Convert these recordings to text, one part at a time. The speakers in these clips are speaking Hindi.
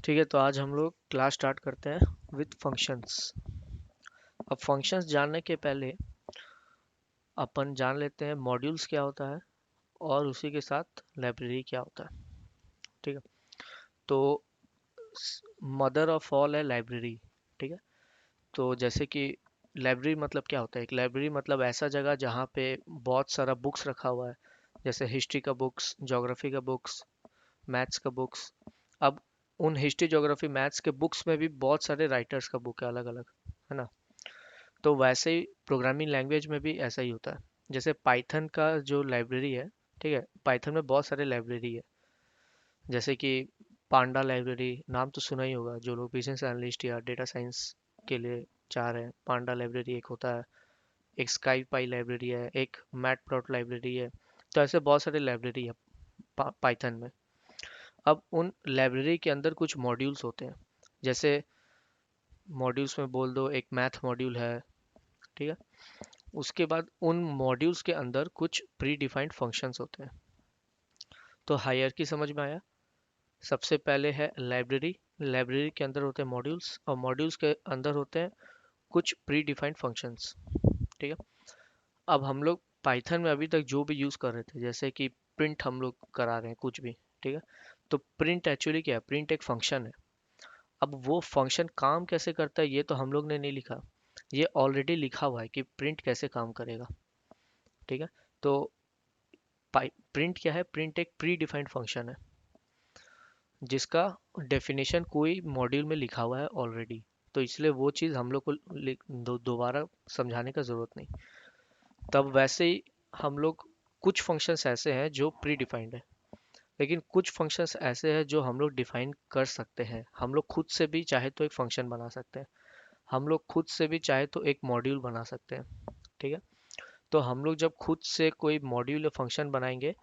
ठीक है, तो आज हम लोग क्लास स्टार्ट करते हैं विथ फंक्शंस। अब फंक्शंस जानने के पहले अपन जान लेते हैं मॉड्यूल्स क्या होता है और उसी के साथ लाइब्रेरी क्या होता है। ठीक है, तो मदर ऑफ ऑल है लाइब्रेरी। ठीक है, तो जैसे कि लाइब्रेरी मतलब क्या होता है, एक लाइब्रेरी मतलब ऐसा जगह जहाँ पे बहुत सारा बुक्स रखा हुआ है, जैसे हिस्ट्री का बुक्स, ज्योग्राफी का बुक्स, मैथ्स का बुक्स। अब उन हिस्ट्री ज्योग्राफी मैथ्स के बुक्स में भी बहुत सारे राइटर्स का बुक है अलग अलग, है ना। तो वैसे ही प्रोग्रामिंग लैंग्वेज में भी ऐसा ही होता है। जैसे पाइथन का जो लाइब्रेरी है, ठीक है, पाइथन में बहुत सारे लाइब्रेरी है। जैसे कि पांडा लाइब्रेरी, नाम तो सुना ही होगा जो लोग बिजनेस एनालिस्ट या डेटा साइंस के लिए चाह रहे हैं। पांडा लाइब्रेरी एक होता है, एक स्काई पाई लाइब्रेरी है, एक मैट प्लॉट लाइब्रेरी है। तो ऐसे बहुत सारे लाइब्रेरी है पाइथन में। अब उन लाइब्रेरी के अंदर कुछ मॉड्यूल्स होते हैं। जैसे मॉड्यूल्स में बोल दो, एक मैथ मॉड्यूल है। ठीक है, उसके बाद उन मॉड्यूल्स के अंदर कुछ प्री डिफाइंड फंक्शंस होते हैं। तो हायरार्की समझ में आया। सबसे पहले है लाइब्रेरी। लाइब्रेरी के अंदर होते हैं मॉड्यूल्स और मॉड्यूल्स के अंदर होते हैं कुछ प्री डिफाइंड फंक्शंस। ठीक है, अब हम लोग पाइथन में अभी तक जो भी यूज़ कर रहे थे, जैसे कि प्रिंट हम लोग करा रहे हैं कुछ भी। ठीक है, तो प्रिंट एक्चुअली क्या है, प्रिंट एक फंक्शन है। अब वो फंक्शन काम कैसे करता है ये तो हम लोग ने नहीं लिखा, ये ऑलरेडी लिखा हुआ है कि प्रिंट कैसे काम करेगा। ठीक है, तो प्रिंट क्या है, प्रिंट एक प्री डिफाइंड फंक्शन है जिसका डेफिनेशन कोई मॉड्यूल में लिखा हुआ है ऑलरेडी। तो इसलिए वो चीज़ हम लोग को दोबारा समझाने का ज़रूरत नहीं। तब वैसे ही हम लोग, कुछ फंक्शंस ऐसे हैं जो प्री डिफाइंड है, लेकिन कुछ फंक्शंस ऐसे हैं जो हम लोग डिफाइन कर सकते हैं। हम लोग खुद से भी चाहे तो एक फंक्शन बना सकते हैं, हम लोग खुद से भी चाहे तो एक मॉड्यूल बना सकते हैं। ठीक है, तो हम लोग जब खुद से कोई मॉड्यूल या फंक्शन बनाएंगे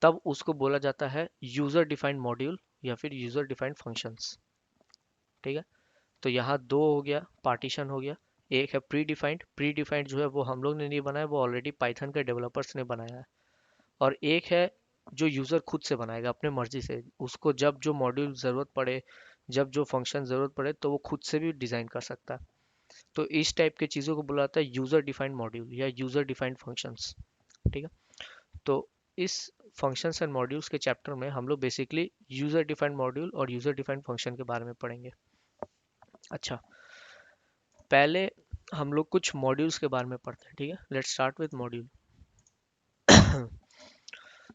तब उसको बोला जाता है यूजर डिफाइंड मॉड्यूल या फिर यूजर डिफाइंड फंक्शंस। ठीक है, तो यहाँ दो हो गया, पार्टीशन हो गया। एक है प्री डिफाइंड, प्री डिफाइंड जो है वो हम लोग ने नहीं बनाया, वो ऑलरेडी पाइथन के डेवलपर्स ने बनाया है। और एक है जो यूजर खुद से बनाएगा अपने मर्जी से, उसको जब जो मॉड्यूल जरूरत पड़े, जब जो फंक्शन जरूरत पड़े तो वो खुद से भी डिजाइन कर सकता है। तो इस टाइप के चीजों को बुलाता है यूजर डिफाइंड मॉड्यूल या यूजर डिफाइंड फंक्शंस। ठीक है, तो इस फंक्शंस एंड मॉड्यूल्स के चैप्टर में हम लोग बेसिकली यूजर डिफाइंड मॉड्यूल और यूजर डिफाइंड फंक्शन के बारे में पढ़ेंगे। अच्छा, पहले हम लोग कुछ मॉड्यूल्स के बारे में पढ़ते हैं। ठीक है, लेट्स स्टार्ट विद मॉड्यूल।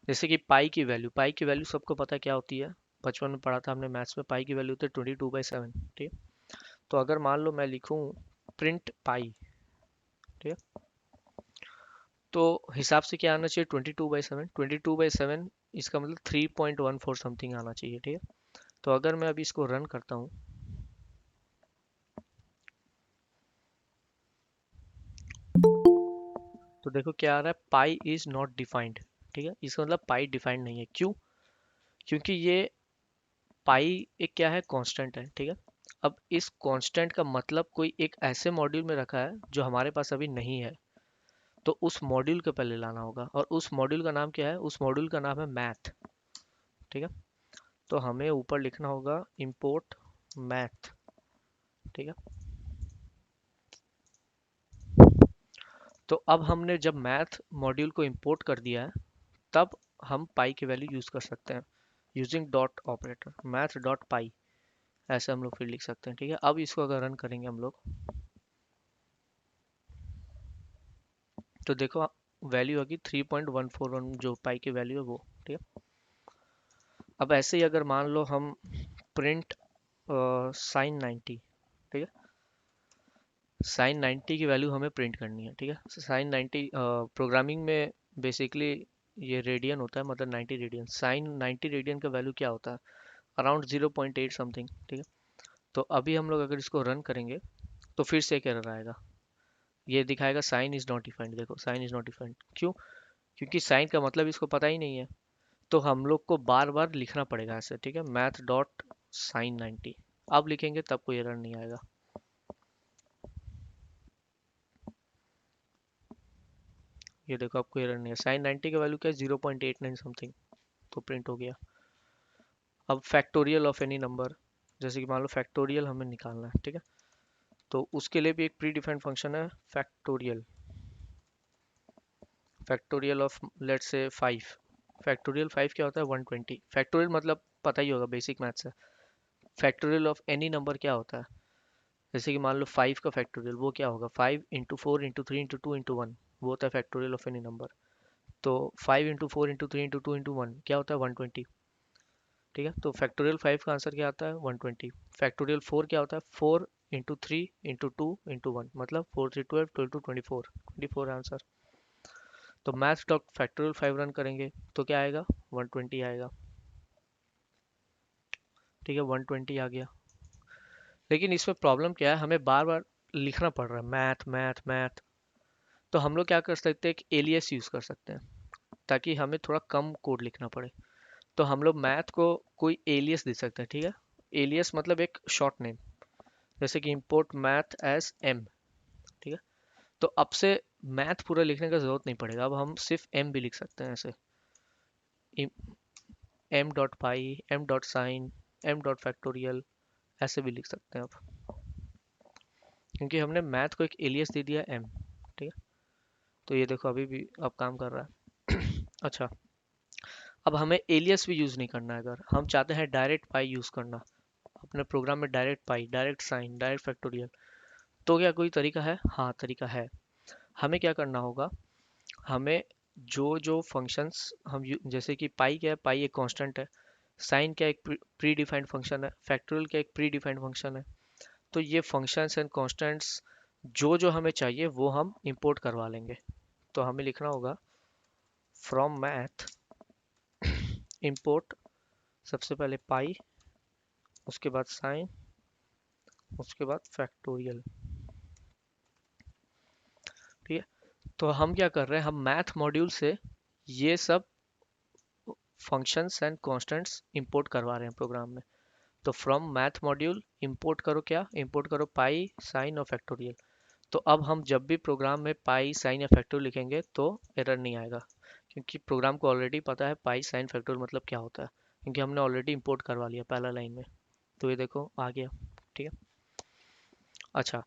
जैसे कि पाई की वैल्यू सबको पता है क्या होती है, बचपन में पढ़ा था हमने मैथ्स में। पाई की वैल्यू होती है 22/7। ठीक है, तो अगर मान लो मैं लिखूं प्रिंट पाई, ठीक है, तो हिसाब से क्या आना चाहिए, 22/7। 22/7 इसका मतलब 3.14 समथिंग आना चाहिए। ठीक है, तो अगर मैं अभी इसको रन करता हूँ तो देखो क्या आ रहा है, पाई इज नॉट डिफाइंड। ठीक है, इसका मतलब पाई डिफाइंड नहीं है। क्यों? क्योंकि ये पाई एक क्या है, कांस्टेंट है। ठीक है, अब इस कांस्टेंट का मतलब कोई एक ऐसे मॉड्यूल में रखा है जो हमारे पास अभी नहीं है, तो उस मॉड्यूल को पहले लाना होगा। और उस मॉड्यूल का नाम क्या है, उस मॉड्यूल का नाम है मैथ। ठीक है, तो हमें ऊपर लिखना होगा इंपोर्ट मैथ। ठीक है, तो अब हमने जब मैथ मॉड्यूल को इंपोर्ट कर दिया है तब हम पाई की वैल्यू यूज कर सकते हैं using dot operator, math dot pi, ऐसे हम लोग फिर लिख सकते हैं। ठीक है, अब इसको अगर रन करेंगे हम लोग तो देखो वैल्यू होगी 3.141, जो पाई की वैल्यू है वो। ठीक है, अब ऐसे ही अगर मान लो हम प्रिंट साइन 90। ठीक है, साइन 90 की वैल्यू हमें प्रिंट करनी है। ठीक है, साइन 90 प्रोग्रामिंग में बेसिकली ये रेडियन होता है, मतलब 90 रेडियन। साइन 90 रेडियन का वैल्यू क्या होता है, अराउंड 0.8 समथिंग। ठीक है, तो अभी हम लोग अगर इसको रन करेंगे तो फिर से एक एरर आएगा, ये दिखाएगा साइन इज नॉट डिफाइंड। देखो साइन इज नॉट डिफाइंड क्यों, क्योंकि साइन का मतलब इसको पता ही नहीं है। तो हम लोग को बार बार लिखना पड़ेगा ऐसे। ठीक है, मैथ डॉट साइन 90 अब लिखेंगे तब कोई एरर नहीं आएगा। ये देखो आपको एरर नहीं है, साइन 90 का वैल्यू क्या है, 0.89 समथिंग, तो प्रिंट हो गया। अब फैक्टोरियल ऑफ एनी नंबर, जैसे कि मान लो फैक्टोरियल हमें निकालना है, ठीक है। तो उसके लिए भी एक प्री डिफाइंड फंक्शन है factorial, factorial of let's say 5। Factorial 5 क्या होता है? 120। फैक्टोरियल मतलब पता ही होगा, बेसिक मैथ्स है। फैक्टोरियल ऑफ एनी नंबर क्या होता है? जैसे कि मान लो 5 का फैक्टोरियल वो क्या होगा? 5 इंटू 4 इंटू 3 इंटू 2 इंटू 1, वो होता है फैक्टोरियल ऑफ एनी नंबर। तो 5 इंटू 4 इंटू 3 इंटू 2 इंटू 1 क्या होता है? 120। ठीक है, तो फैक्टोरियल 5 का आंसर क्या आता है? 120। फैक्टोरियल 4 क्या होता है? 4 इंटू 3 इंटू 2 इंटू 1, मतलब 4 3 12 12 2 24, 24 आंसर। तो मैथ्स डॉट फैक्टोरियल 5 रन करेंगे तो क्या आएगा? 120 आएगा। ठीक है, 120 आ गया। लेकिन इसमें प्रॉब्लम क्या है, हमें बार बार लिखना पड़ रहा है मैथ मैथ मैथ। तो हम लोग क्या कर सकते हैं, एक एलियस यूज़ कर सकते हैं ताकि हमें थोड़ा कम कोड लिखना पड़े। तो हम लोग मैथ को कोई एलियस दे सकते हैं, ठीक है। एलियस मतलब एक शॉर्ट नेम, जैसे कि इंपोर्ट मैथ एज एम। ठीक है, तो अब से मैथ पूरा लिखने का जरूरत नहीं पड़ेगा, अब हम सिर्फ एम भी लिख सकते हैं ऐसे। M dot pi, M dot sine, M dot factorial, ऐसे भी लिख सकते हैं अब, क्योंकि हमने मैथ को एक एलियस दे दिया एम। ठीक है, तो ये देखो अभी भी अब काम कर रहा है। अच्छा, अब हमें एलियस भी यूज़ नहीं करना है। अगर हम चाहते हैं डायरेक्ट पाई यूज़ करना अपने प्रोग्राम में, डायरेक्ट पाई, डायरेक्ट साइन, डायरेक्ट फैक्टोरियल, तो क्या कोई तरीका है? हाँ, तरीका है। हमें क्या करना होगा, हमें जो जो फंक्शंस जैसे कि पाई क्या है? पाई एक कांस्टेंट है। साइन क्या एक प्री डिफाइंड फंक्शन है। फैक्टोरियल क्या एक प्री डिफाइंड फंक्शन है। तो ये फंक्शंस एंड कांस्टेंट्स जो जो हमें चाहिए वो हम इंपोर्ट करवा लेंगे। तो हमें लिखना होगा फ्रॉम मैथ इंपोर्ट, सबसे पहले पाई, उसके बाद साइन, उसके बाद फैक्टोरियल। ठीक है, तो हम क्या कर रहे हैं, हम मैथ मॉड्यूल से ये सब फंक्शंस एंड कांस्टेंट्स इंपोर्ट करवा रहे हैं प्रोग्राम में। तो फ्रॉम मैथ मॉड्यूल इंपोर्ट करो, क्या इंपोर्ट करो? पाई, साइन और फैक्टोरियल। तो अब हम जब भी प्रोग्राम में पाई, साइन या फैक्टोरियल लिखेंगे तो एरर नहीं आएगा, क्योंकि प्रोग्राम को ऑलरेडी पता है पाई, साइन, फैक्टोरियल मतलब क्या होता है, क्योंकि हमने ऑलरेडी इंपोर्ट करवा लिया पहला लाइन में। तो ये देखो आ गया। ठीक है, अच्छा,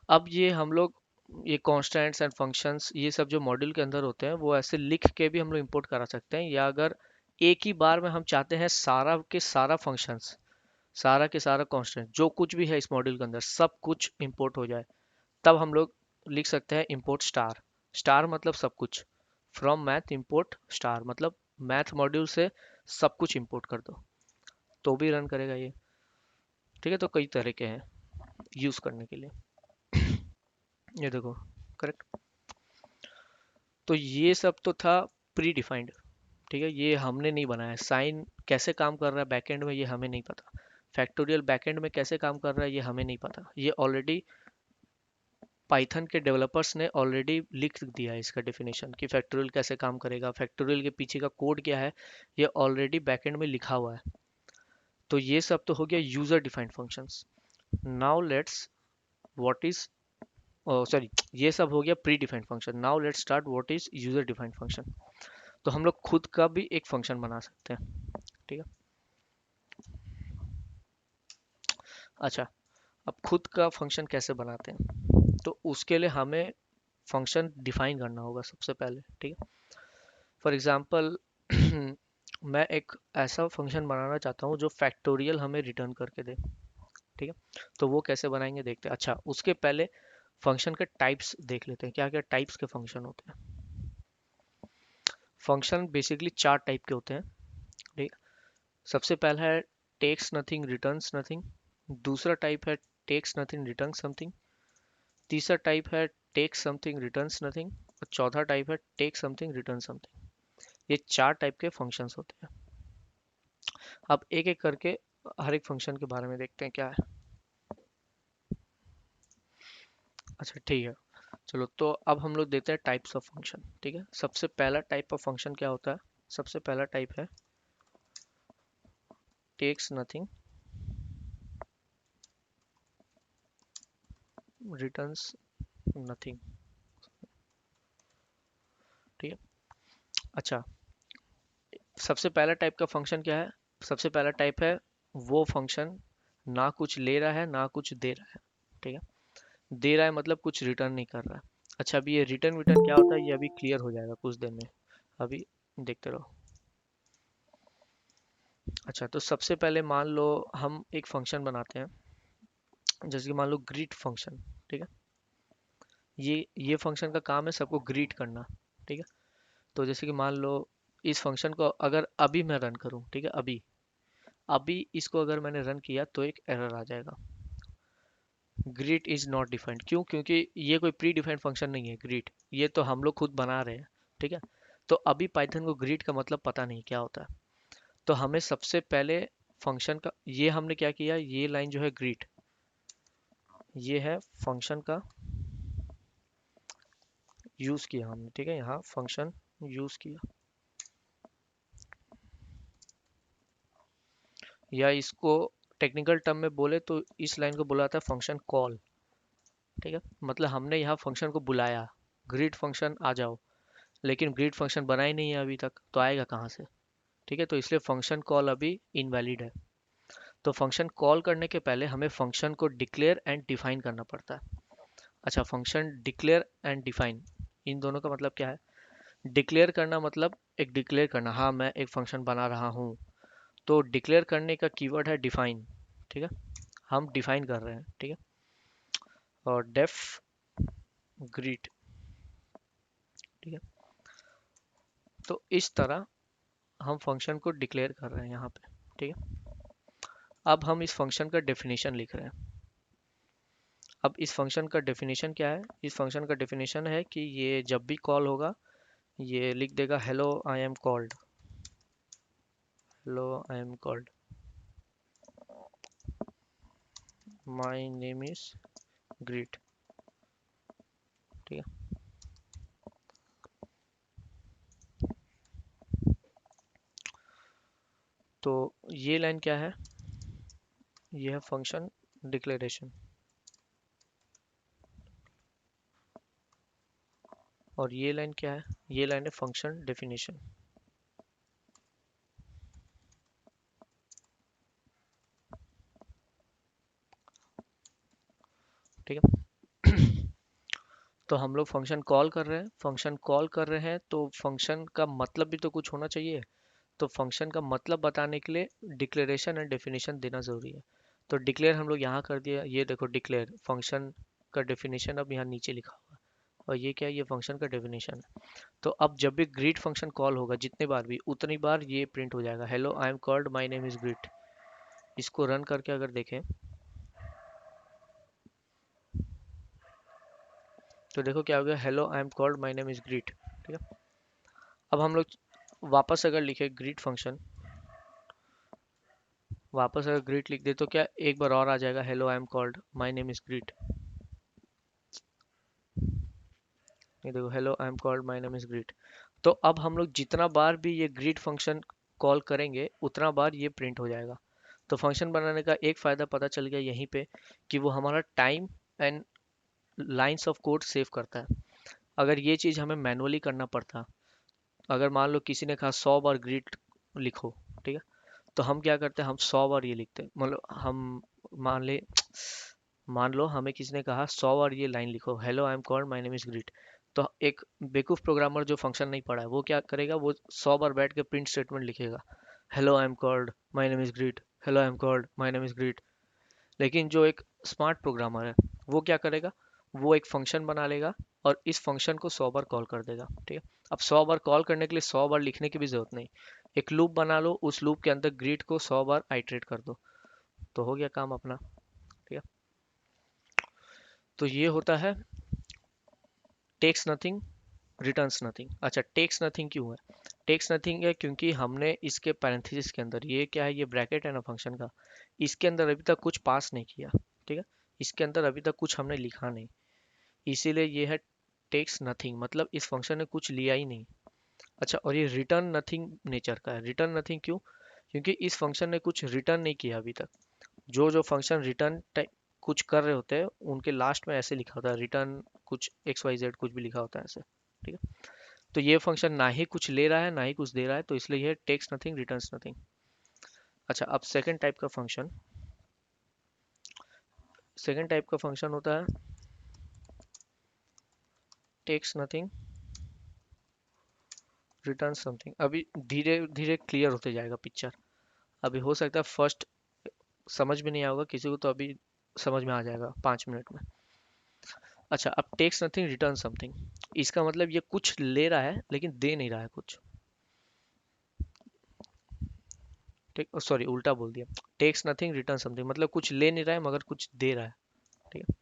अब ये हम लोग ये कॉन्स्टेंट्स एंड फंक्शंस ये सब जो मॉड्यूल के अंदर होते हैं वो ऐसे लिख के भी हम लोग इंपोर्ट करा सकते हैं, या अगर एक ही बार में हम चाहते हैं सारा के सारा फंक्शंस, सारा के सारा कांस्टेंट जो कुछ भी है इस मॉड्यूल के अंदर सब कुछ इंपोर्ट हो जाए, तब हम लोग लिख सकते हैं इंपोर्ट स्टार। स्टार मतलब सब कुछ। फ्रॉम मैथ इंपोर्ट स्टार मतलब मैथ मॉड्यूल से सब कुछ इंपोर्ट कर दो, तो भी रन करेगा ये। ठीक है, तो कई तरीके हैं यूज करने के लिए। ये देखो, करेक्ट। तो ये सब तो था प्री डिफाइंड। ठीक है, ये हमने नहीं बनाया। साइन कैसे काम कर रहा है बैकएंड में ये हमें नहीं पता। फैक्टोरियल बैकएंड में कैसे काम कर रहा है ये हमें नहीं पता। ये ऑलरेडी पाइथन के डेवलपर्स ने ऑलरेडी लिख दिया है इसका डेफिनेशन कि फैक्टोरियल कैसे काम करेगा, फैक्टोरियल के पीछे का कोड क्या है, ये ऑलरेडी बैकएंड में लिखा हुआ है। तो ये सब तो हो गया user defined functions. Now let's what is, sorry, ये सब हो गया pre defined function. Now let's start what is user defined function. तो हम लोग खुद का भी एक फंक्शन बना सकते हैं। ठीक है, अच्छा, अब खुद का फंक्शन कैसे बनाते हैं, तो उसके लिए हमें फंक्शन डिफाइन करना होगा सबसे पहले। ठीक है, फॉर एग्जांपल मैं एक ऐसा फंक्शन बनाना चाहता हूँ जो फैक्टोरियल हमें रिटर्न करके दे। ठीक है, तो वो कैसे बनाएंगे देखते हैं। अच्छा, उसके पहले फंक्शन के टाइप्स देख लेते हैं, क्या क्या टाइप्स के फंक्शन होते हैं। फंक्शन बेसिकली चार टाइप के होते हैं। ठीक, सबसे पहला है टेक्स नथिंग रिटर्न्स नथिंग। दूसरा टाइप है टेक्स नथिंग रिटर्न समथिंग। तीसरा टाइप है टेक समथिंग रिटर्न्स नथिंग। और चौथा टाइप है टेक समथिंग रिटर्न समथिंग। ये चार टाइप के फंक्शंस होते हैं। अब एक एक करके हर एक फंक्शन के बारे में देखते हैं क्या है। अच्छा ठीक है, चलो तो अब हम लोग देते हैं टाइप्स ऑफ फंक्शन। ठीक है, सबसे पहला टाइप ऑफ फंक्शन क्या होता है? सबसे पहला टाइप है टेक्स नथिंग रिटर्न्स नथिंग। ठीक है, अच्छा, सबसे पहला टाइप का फंक्शन क्या है? सबसे पहला टाइप है वो फंक्शन ना कुछ ले रहा है ना कुछ दे रहा है। ठीक है, दे रहा है मतलब कुछ रिटर्न नहीं कर रहा है। अच्छा, अभी ये रिटर्न विटर्न क्या होता है ये अभी क्लियर हो जाएगा कुछ देर में, अभी देखते रहो। अच्छा, तो सबसे पहले मान लो हम एक फंक्शन बनाते हैं, जैसे कि मान लो ग्रीट फंक्शन। ठीक है, ये फंक्शन का काम है सबको ग्रीट करना। ठीक है, तो जैसे कि मान लो इस फंक्शन को अगर अभी मैं रन करूं, ठीक है, अभी अभी इसको अगर मैंने रन किया तो एक एरर आ जाएगा, ग्रीट इज नॉट डिफाइंड। क्यों? क्योंकि ये कोई प्री डिफाइंड फंक्शन नहीं है ग्रीट, ये तो हम लोग खुद बना रहे हैं। ठीक है, तो अभी पाइथन को ग्रीट का मतलब पता नहीं क्या होता है। तो हमें सबसे पहले फंक्शन का, ये हमने क्या किया, ये लाइन जो है ग्रीट, ये है फंक्शन का यूज किया हमने। ठीक है, यहाँ फंक्शन यूज किया, या इसको टेक्निकल टर्म में बोले तो इस लाइन को बोला जाता है फंक्शन कॉल। ठीक है, मतलब हमने यहाँ फंक्शन को बुलाया, ग्रीट फंक्शन आ जाओ, लेकिन ग्रीट फंक्शन बना ही नहीं है अभी तक, तो आएगा कहाँ से? ठीक है, तो इसलिए फंक्शन कॉल अभी इनवैलिड है। तो फंक्शन कॉल करने के पहले हमें फंक्शन को डिक्लेयर एंड डिफाइन करना पड़ता है। अच्छा, फंक्शन डिक्लेयर एंड डिफाइन, इन दोनों का मतलब क्या है? डिक्लेयर करना मतलब एक डिक्लेयर करना, हाँ मैं एक फंक्शन बना रहा हूँ। तो डिक्लेयर करने का कीवर्ड है डिफाइन। ठीक है, हम डिफाइन कर रहे हैं। ठीक है, और डेफ ग्रीट। ठीक है, तो इस तरह हम फंक्शन को डिक्लेयर कर रहे हैं यहाँ पे। ठीक है, अब हम इस फंक्शन का डेफिनेशन लिख रहे हैं। अब इस फंक्शन का डेफिनेशन क्या है? इस फंक्शन का डेफिनेशन है कि ये जब भी कॉल होगा ये लिख देगा hello I am called, hello I am called, my name is greet. ठीक है, तो ये लाइन क्या है? ये है फंक्शन डिक्लेरेशन, और ये लाइन क्या है? ये लाइन है फंक्शन डेफिनेशन। ठीक है, तो हम लोग फंक्शन कॉल कर रहे हैं, फंक्शन कॉल कर रहे हैं तो फंक्शन का मतलब भी तो कुछ होना चाहिए। तो फंक्शन का मतलब बताने के लिए डिक्लेरेशन एंड डेफिनेशन देना ज़रूरी है। तो डिक्लेयर हम लोग यहाँ कर दिया, ये देखो डिक्लेयर फंक्शन का डेफिनेशन अब यहाँ नीचे लिखा हुआ है, और ये क्या है? ये फंक्शन का डेफिनेशन है। तो अब जब भी ग्रीट फंक्शन कॉल होगा जितने बार भी, उतनी बार ये प्रिंट हो जाएगा, hello I am called my name is greet. इसको रन करके अगर देखें तो देखो क्या हो गया, hello I am called my name is greet. ठीक है, अब हम लोग वापस अगर लिखे ग्रीट फंक्शन, वापस अगर ग्रीट लिख दे तो क्या एक बार और आ जाएगा, hello I am called my name is greet. ये देखो hello I am called my name is greet. तो अब हम लोग जितना बार भी ये ग्रीट फंक्शन कॉल करेंगे उतना बार ये प्रिंट हो जाएगा। तो फंक्शन बनाने का एक फ़ायदा पता चल गया यहीं पे, कि वो हमारा time and lines of code save करता है। अगर ये चीज़ हमें मैनुअली करना पड़ता, अगर मान लो किसी ने कहा 100 बार ग्रीट लिखो, ठीक है, तो हम क्या करते हैं, हम 100 बार ये लिखते हैं। मतलब हम मान ले, मान लो हमें किसी ने कहा 100 बार ये लाइन लिखो, hello I am called my name is greet. तो एक बेवकूफ़ प्रोग्रामर जो फंक्शन नहीं पढ़ा है वो क्या करेगा, वो 100 बार बैठ के प्रिंट स्टेटमेंट लिखेगा, hello I am called my name is greet, hello I am called my name is greet. लेकिन जो एक स्मार्ट प्रोग्रामर है वो क्या करेगा, वो एक फंक्शन बना लेगा और इस फंक्शन को 100 बार कॉल कर देगा। ठीक है, अब 100 बार कॉल करने के लिए 100 बार लिखने की भी जरूरत नहीं, एक लूप बना लो, उस लूप के अंदर ग्रीट को 100 बार आइटरेट कर दो, तो हो गया काम अपना। ठीक है, तो ये होता है टेक्स नथिंग रिटर्न्स नथिंग। अच्छा, टेक्स नथिंग क्यों है? टेक्स नथिंग है क्योंकि हमने इसके पैरेंथेसिस के अंदर, ये क्या है, ये ब्रैकेट है ना फंक्शन का, इसके अंदर अभी तक कुछ पास नहीं किया। ठीक है, इसके अंदर अभी तक कुछ हमने लिखा नहीं, इसीलिए ये है टेक्स नथिंग, मतलब इस फंक्शन ने कुछ लिया ही नहीं। अच्छा, और ये रिटर्न नथिंग नेचर का है। रिटर्न नथिंग क्यों? क्योंकि इस फंक्शन ने कुछ रिटर्न नहीं किया अभी तक। जो जो फंक्शन रिटर्न कुछ कर रहे होते हैं उनके लास्ट में ऐसे लिखा होता है, रिटर्न कुछ एक्स वाई जेड कुछ भी लिखा होता है ऐसे। ठीक है, तो ये फंक्शन ना ही कुछ ले रहा है ना ही कुछ दे रहा है, तो इसलिए ये टेक्स नथिंग रिटर्न्स नथिंग। अच्छा, अब सेकंड टाइप का फंक्शन, सेकेंड टाइप का फंक्शन होता है टेक्स नथिंग रिटर्न समथिंग। अभी धीरे धीरे क्लियर होते जाएगा पिक्चर। अभी हो सकता है फर्स्ट समझ में नहीं आएगा किसी को, तो अभी समझ में आ जाएगा 5 मिनट में। अच्छा, अब टेक्स नथिंग रिटर्न समथिंग, इसका मतलब ये कुछ ले रहा है लेकिन दे नहीं रहा है कुछ। ठीक, सॉरी उल्टा बोल दिया। टेक्स नथिंग रिटर्न समथिंग मतलब कुछ ले नहीं रहा है मगर कुछ दे रहा है। ठीक है,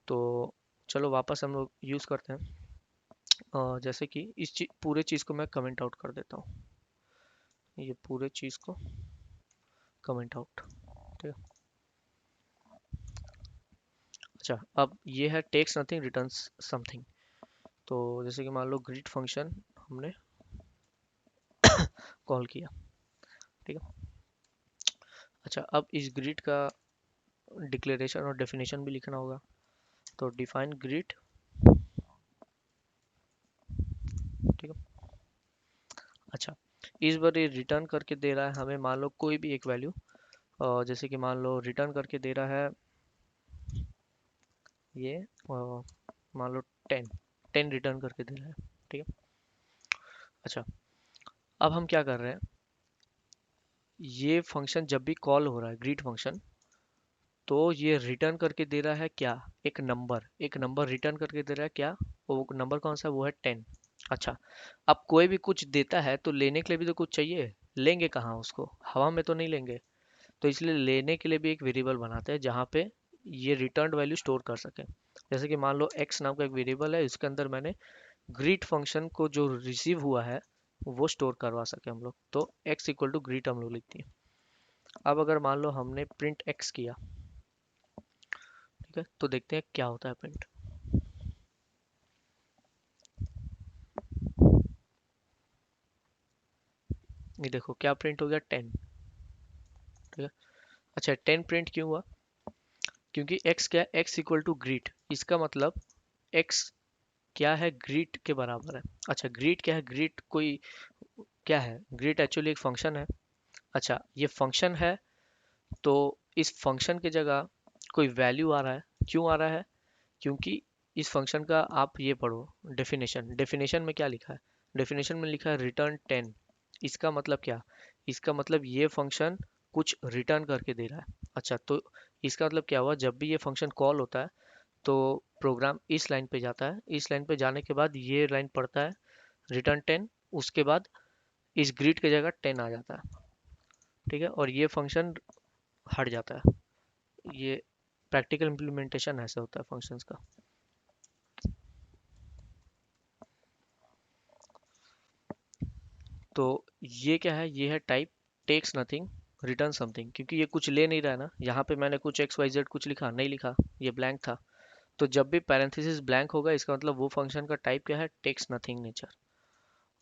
तो चलो वापस हम लोग यूज करते हैं। जैसे कि पूरे चीज को मैं कमेंट आउट कर देता हूँ, ये पूरे चीज को कमेंट आउट। ठीक है, अच्छा अब ये है टेक्स नथिंग रिटर्न समथिंग। तो जैसे कि मान लो ग्रीट फंक्शन हमने कॉल किया। ठीक है, अच्छा अब इस ग्रीट का डिक्लेरेशन और डेफिनेशन भी लिखना होगा। तो डिफाइन ग्रीट। ठीक है, अच्छा इस बार ये रिटर्न करके दे रहा है हमें, मान लो कोई भी एक वैल्यू, जैसे कि मान लो रिटर्न करके दे रहा है ये, मान लो 10 रिटर्न करके दे रहा है। ठीक है, अच्छा अब हम क्या कर रहे हैं, ये फंक्शन जब भी कॉल हो रहा है ग्रीट फंक्शन, तो ये रिटर्न करके दे रहा है क्या, एक नंबर रिटर्न करके दे रहा है क्या, वो नंबर कौन सा है? वो है 10। अच्छा, अब कोई भी कुछ देता है तो लेने के लिए भी तो कुछ चाहिए, लेंगे कहाँ उसको, हवा में तो नहीं लेंगे। तो इसलिए लेने के लिए भी एक वेरिएबल बनाते हैं जहाँ पे ये रिटर्न वैल्यू स्टोर कर सके। जैसे कि मान लो x नाम का एक वेरिएबल है, इसके अंदर मैंने ग्रीट फंक्शन को जो रिसीव हुआ है वो स्टोर करवा सके हम लोग, तो x इक्वल टू ग्रीट हम लोग लिखते हैं। अब अगर मान लो हमने प्रिंट x किया, ठीक है, तो देखते हैं क्या होता है प्रिंट। ये देखो क्या प्रिंट हो गया, 10। ठीक है, अच्छा 10 प्रिंट क्यों हुआ, क्योंकि x क्या है, x इक्वल टू ग्रीट, इसका मतलब x क्या है, ग्रीट के बराबर है। अच्छा ग्रीट क्या है, ग्रीट कोई क्या है, ग्रीट एक्चुअली एक फंक्शन है। अच्छा ये फंक्शन है, तो इस फंक्शन की जगह कोई वैल्यू आ रहा है, क्यों आ रहा है, क्योंकि इस फंक्शन का आप ये पढ़ो डेफिनेशन, डेफिनेशन में क्या लिखा है, डेफिनेशन में लिखा है रिटर्न 10। इसका मतलब क्या, इसका मतलब ये फंक्शन कुछ रिटर्न करके दे रहा है। अच्छा तो इसका मतलब क्या हुआ, जब भी ये फंक्शन कॉल होता है तो प्रोग्राम इस लाइन पे जाता है, इस लाइन पे जाने के बाद ये लाइन पढ़ता है रिटर्न 10, उसके बाद इस ग्रिड की जगह 10 आ जाता है। ठीक है, और ये फंक्शन हट जाता है। ये प्रैक्टिकल इम्प्लीमेंटेशन ऐसे होता है फंक्शंस का। तो ये क्या है, ये है type takes nothing return something, क्योंकि ये कुछ ले नहीं रहा है ना, यहाँ पे मैंने कुछ एक्स वाई जेड कुछ लिखा नहीं लिखा, ये ब्लैंक था। तो जब भी पैरेंथेसिस ब्लैंक होगा इसका मतलब वो फंक्शन का टाइप क्या है, टेक्स नथिंग नेचर।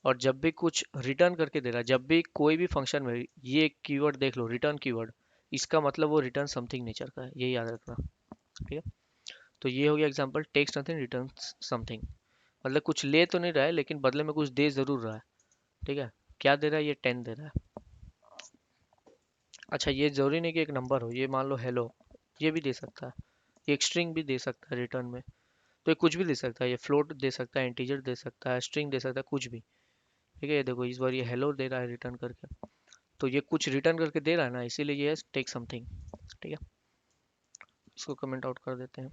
और जब भी कुछ रिटर्न करके दे रहा है, जब भी कोई भी फंक्शन में ये कीवर्ड देख लो रिटर्न कीवर्ड, इसका मतलब वो रिटर्न समथिंग नेचर का है, ये याद रखना। ठीक है, तो ये हो गया example text nothing return something. मतलब कुछ ले तो नहीं रहा है लेकिन बदले में कुछ दे जरूर रहा है। ठीक है, क्या दे रहा है, ये 10 दे रहा है। अच्छा ये जरूरी नहीं कि एक नंबर हो, ये मान लो हेलो, ये भी दे सकता है, ये एक स्ट्रिंग भी दे सकता है रिटर्न में। तो ये कुछ भी दे सकता है, ये फ्लोट दे सकता है, इंटीजर दे सकता है, स्ट्रिंग दे सकता है, कुछ भी। ठीक है, ये देखो इस बार ये हेलो दे रहा है रिटर्न करके, तो ये कुछ रिटर्न करके दे रहा है ना, इसीलिए ये टेक समथिंग। ठीक है, इसको कमेंट आउट कर देते हैं।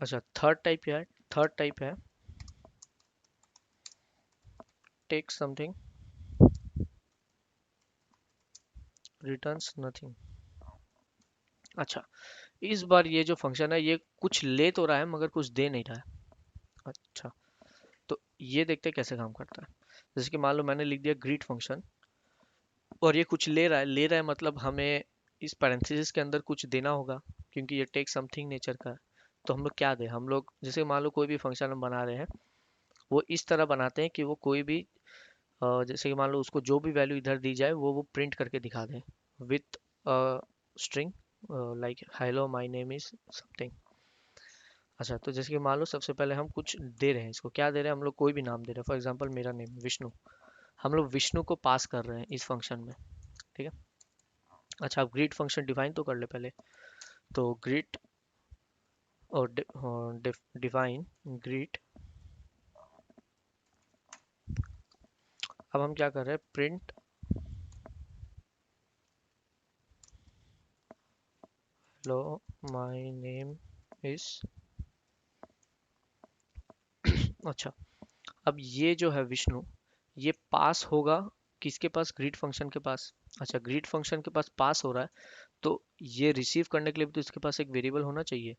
अच्छा थर्ड टाइप क्या है, थर्ड टाइप है टेक समथिंग रिटर्न्स नथिंग। अच्छा इस बार ये जो फंक्शन है ये कुछ ले तो रहा है मगर कुछ दे नहीं रहा है। अच्छा तो ये देखते हैं कैसे काम करता है। जैसे कि मान लो मैंने लिख दिया ग्रीट फंक्शन, और ये कुछ ले रहा है, ले रहा है मतलब हमें इस पैरेंथेसिस के अंदर कुछ देना होगा, क्योंकि ये टेक समथिंग नेचर का है। तो हम लोग क्या दें, हम लोग जैसे मान लो कोई भी फंक्शन हम बना रहे हैं, वो इस तरह बनाते हैं कि वो कोई भी जैसे कि मान लो उसको जो भी वैल्यू इधर दी जाए वो प्रिंट करके दिखा दें with string like hello my name is something. अच्छा तो जैसे कि मान लो सबसे पहले हम कुछ दे रहे हैं, इसको क्या दे रहे हैं, हम लोग कोई भी नाम दे रहे हैं, फॉर एग्जांपल मेरा नेम विष्णु, हम लोग विष्णु को पास कर रहे हैं इस फंक्शन में। ठीक है, अच्छा, आप ग्रीट फंक्शन डिफाइन तो कर ले पहले। तो ग्रीट और डिफाइन ग्रीट। अब हम क्या कर रहे हैं, print hello my name is. अच्छा, अब ये जो है विष्णु, ये पास होगा किसके पास, ग्रीट फंक्शन के पास। अच्छा, ग्रीट फंक्शन के पास पास हो रहा है, तो ये रिसीव करने के लिए भी तो इसके पास एक वेरिएबल होना चाहिए।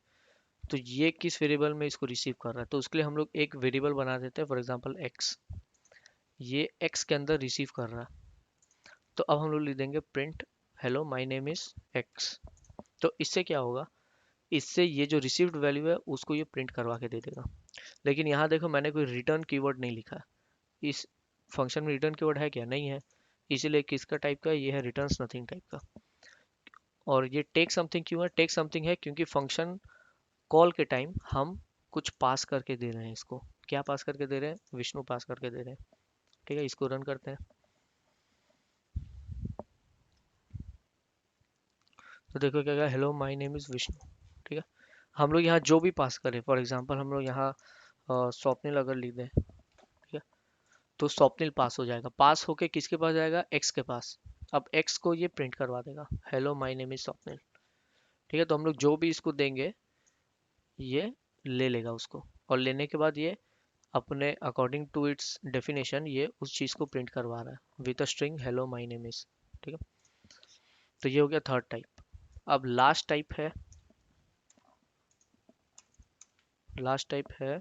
तो ये किस वेरिएबल में इसको रिसीव कर रहा है, तो उसके लिए हम लोग एक वेरिएबल बना देते हैं, फॉर एग्जांपल एक्स। ये एक्स के अंदर रिसीव कर रहा है, तो अब हम लोग लिख देंगे print hello my name is x. तो इससे क्या होगा, इससे ये जो रिसीव्ड वैल्यू है उसको ये प्रिंट करवा के दे देगा। लेकिन यहाँ देखो, मैंने कोई रिटर्न कीवर्ड नहीं लिखा। इस फंक्शन में रिटर्न कीवर्ड है क्या, नहीं है। इसीलिए किसका टाइप का, ये है रिटर्न्स नथिंग टाइप का। और ये टेक समथिंग क्यों है, टेक समथिंग है क्योंकि फंक्शन कॉल के टाइम हम कुछ पास करके दे रहे हैं इसको। क्या पास करके दे रहे हैं, विष्णु पास करके दे रहे हैं। ठीक है, इसको रन करते हैं। तो देखो क्या, hello my name is Vishnu. ठीक है, हम लोग यहाँ जो भी पास करें, फॉर एग्जांपल हम लोग यहाँ स्वप्निल अगर लिख दें, ठीक है, तो स्वप्निल पास हो जाएगा। पास होके किसके पास जाएगा, एक्स के पास। अब एक्स को ये प्रिंट करवा देगा, hello my name is Swapnil. ठीक है, तो हम लोग जो भी इसको देंगे ये ले लेगा उसको, और लेने के बाद ये अपने अकॉर्डिंग टू इट्स डेफिनेशन ये उस चीज को प्रिंट करवा रहा है with a string hello my name is. ठीक है, तो ये हो गया थर्ड टाइप। अब लास्ट टाइप है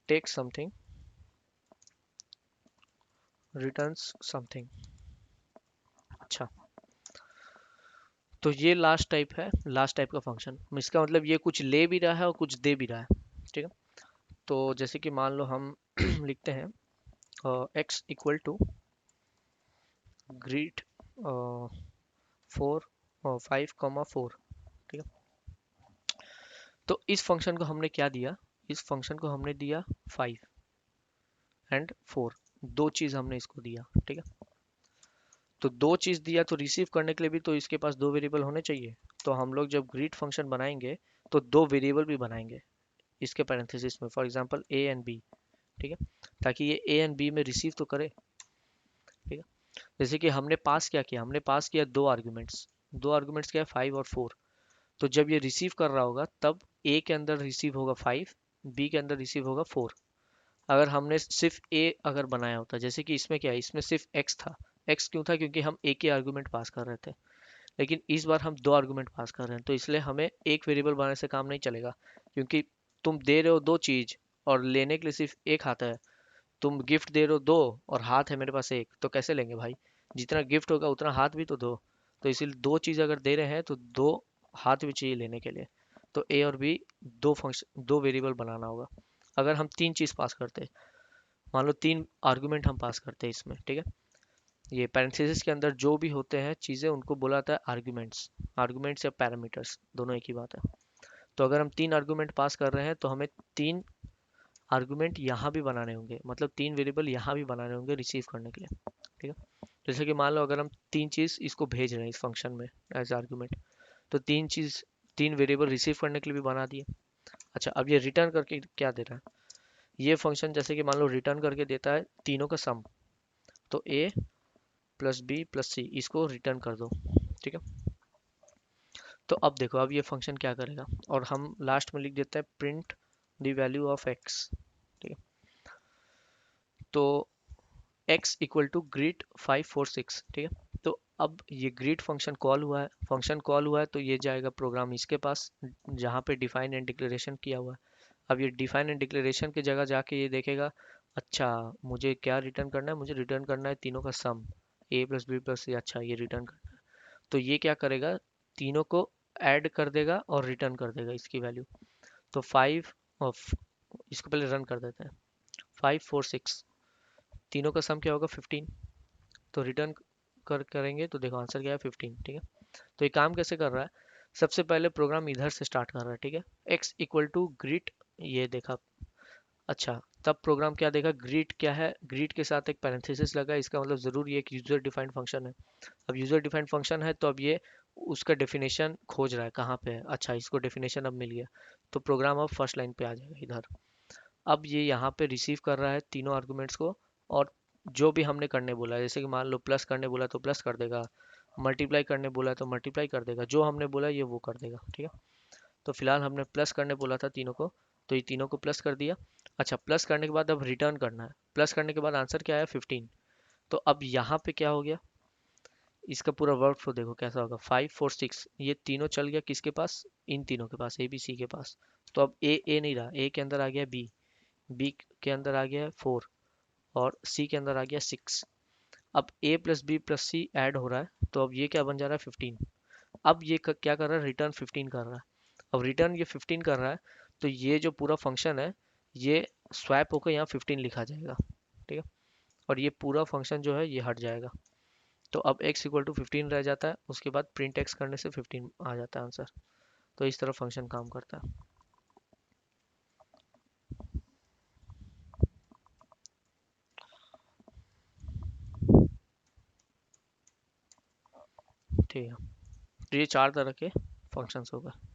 टेक समथिंग रिटर्न्स समथिंग। अच्छा, तो ये लास्ट टाइप का फंक्शन। इसका मतलब ये कुछ ले भी रहा है और कुछ दे भी रहा है। ठीक है, तो जैसे कि मान लो हम लिखते हैं एक्स इक्वल टू ग्रीट 4 5 4। ठीक है, तो इस फंक्शन को हमने क्या दिया, इस फंक्शन को हमने दिया 5 और 4। दो चीज हमने इसको दिया। ठीक है, तो दो चीज दिया तो रिसीव करने के लिए भी तो इसके पास दो वेरिएबल होने चाहिए। तो हम लोग जब ग्रीट फंक्शन बनाएंगे तो दो वेरिएबल भी बनाएंगे इसके पैरेंथेसिस में, for example A and B. ठीक है, ताकि ये ए एंड बी में रिसीव तो करे। ठीक है, जैसे कि हमने पास क्या किया, हमने पास किया दो आर्गुमेंट्स क्या है, 5 और 4। तो जब ये रिसीव कर रहा होगा तब ए के अंदर रिसीव होगा 5, बी के अंदर रिसीव होगा 4। अगर हमने सिर्फ ए अगर बनाया होता, जैसे कि इसमें क्या है, इसमें सिर्फ एक्स था। एक्स क्यों था, क्योंकि हम एक ही आर्गुमेंट पास कर रहे थे। लेकिन इस बार हम दो आर्गुमेंट पास कर रहे हैं, तो इसलिए हमें एक वेरिएबल बनाने से काम नहीं चलेगा। क्योंकि तुम दे रहे हो दो चीज और लेने के लिए सिर्फ एक हाथ है। तुम गिफ्ट दे रहे हो दो और हाथ है मेरे पास एक, तो कैसे लेंगे भाई। जितना गिफ्ट होगा उतना हाथ भी तो दो। तो इसीलिए दो चीज अगर दे रहे हैं तो दो हाथ भी चाहिए लेने के लिए। तो ए और बी दो वेरिएबल बनाना होगा। अगर हम तीन चीज पास करते, मान लो तीन आर्गुमेंट हम पास करते हैं इसमें। ठीक है, ये पैरेंथेसिस के अंदर जो भी होते हैं चीजें उनको बोला जाता है आर्गुमेंट्स। आर्गुमेंट्स या पैरामीटर्स दोनों एक ही बात है। तो अगर हम तीन आर्गुमेंट पास कर रहे हैं तो हमें तीन आर्गुमेंट यहाँ भी बनाने होंगे, मतलब तीन वेरिएबल यहाँ भी बनाने होंगे रिसीव करने के लिए। ठीक है, जैसे कि मान लो अगर हम तीन चीज इसको भेज रहे हैं इस फंक्शन में एज आर्गुमेंट, तो तीन वेरिएबल रिसीव करने के लिए भी बना दिए। अच्छा, अब ये रिटर्न करके क्या दे रहा है, ये फंक्शन जैसे कि मान लो रिटर्न करके देता है तीनों का सम। तो ए प्लस बी प्लस सी इसको रिटर्न कर दो। ठीक है, तो अब देखो, अब ये फंक्शन क्या करेगा, और हम लास्ट में लिख देते हैं print the value of x. ठीक है, तो x इक्वल टू ग्रीट 5 4 6। ठीक है, तो अब ये ग्रीट फंक्शन कॉल हुआ है तो ये जाएगा प्रोग्राम इसके पास जहाँ पे डिफाइन एंड डिक्लेरेशन किया हुआ है। अब ये डिफाइन एंड डिक्लेरेशन की जगह जाके ये देखेगा, अच्छा मुझे क्या रिटर्न करना है, मुझे रिटर्न करना है तीनों का सम, ए प्लस बी प्लस सी। अच्छा, ये रिटर्न करना है, तो ये क्या करेगा, तीनों को ऐड कर देगा और रिटर्न कर देगा इसकी वैल्यू। तो 5 ऑफ, इसको पहले रन कर देते हैं। 5 4 6 तीनों का सम क्या होगा, 15। तो रिटर्न करेंगे तो देखो आंसर क्या है, 15। ठीक है, तो ये काम कैसे कर रहा है, सबसे पहले प्रोग्राम इधर से स्टार्ट कर रहा है। ठीक है, x इक्वल टू ग्रीट, ये देखा। अच्छा, तब प्रोग्राम क्या देगा, ग्रीट क्या है, ग्रीट के साथ एक पैरेंथेसिस लगा, इसका मतलब ज़रूर ये एक यूज़र डिफाइंड फंक्शन है। अब यूज़र डिफाइंड फंक्शन है तो अब ये उसका डेफिनेशन खोज रहा है कहाँ पे है, अच्छा इसको डेफिनेशन अब मिल गया, तो प्रोग्राम अब फर्स्ट लाइन पे आ जाएगा इधर। अब ये यहाँ पे रिसीव कर रहा है तीनों आर्गुमेंट्स को, और जो भी हमने करने बोला है, जैसे कि मान लो प्लस करने बोला तो प्लस कर देगा, मल्टीप्लाई करने बोला तो मल्टीप्लाई कर देगा, जो हमने बोला ये वो कर देगा, ठीक है। तो फिलहाल हमने प्लस करने बोला था तीनों को, तो ये तीनों को प्लस कर दिया। अच्छा, प्लस करने के बाद अब रिटर्न करना है, प्लस करने के बाद आंसर क्या आया 15। तो अब यहाँ पे क्या हो गया, इसका पूरा वर्क फ्लो देखो कैसा होगा, 5 4 6, ये तीनों चल गया किसके पास, इन तीनों के पास, ए बी सी के पास। तो अब ए नहीं रहा, ए के अंदर आ गया बी, बी के अंदर आ गया 4, और सी के अंदर आ गया 6। अब ए प्लस बी प्लस सी ऐड हो रहा है, तो अब ये क्या बन जा रहा है 15। अब ये क्या कर रहा है, रिटर्न 15 कर रहा है। अब रिटर्न ये 15 कर रहा है, तो ये जो पूरा फंक्शन है ये स्वैप होकर यहाँ 15 लिखा जाएगा, ठीक है। और ये पूरा फंक्शन जो है ये हट जाएगा। तो अब x इक्वल टू 15 रह जाता है, उसके बाद प्रिंट x करने से 15 आ जाता है आंसर। तो इस तरह फंक्शन काम करता है। ठीक है, तो ये 4 तरह के फंक्शंस हो गए।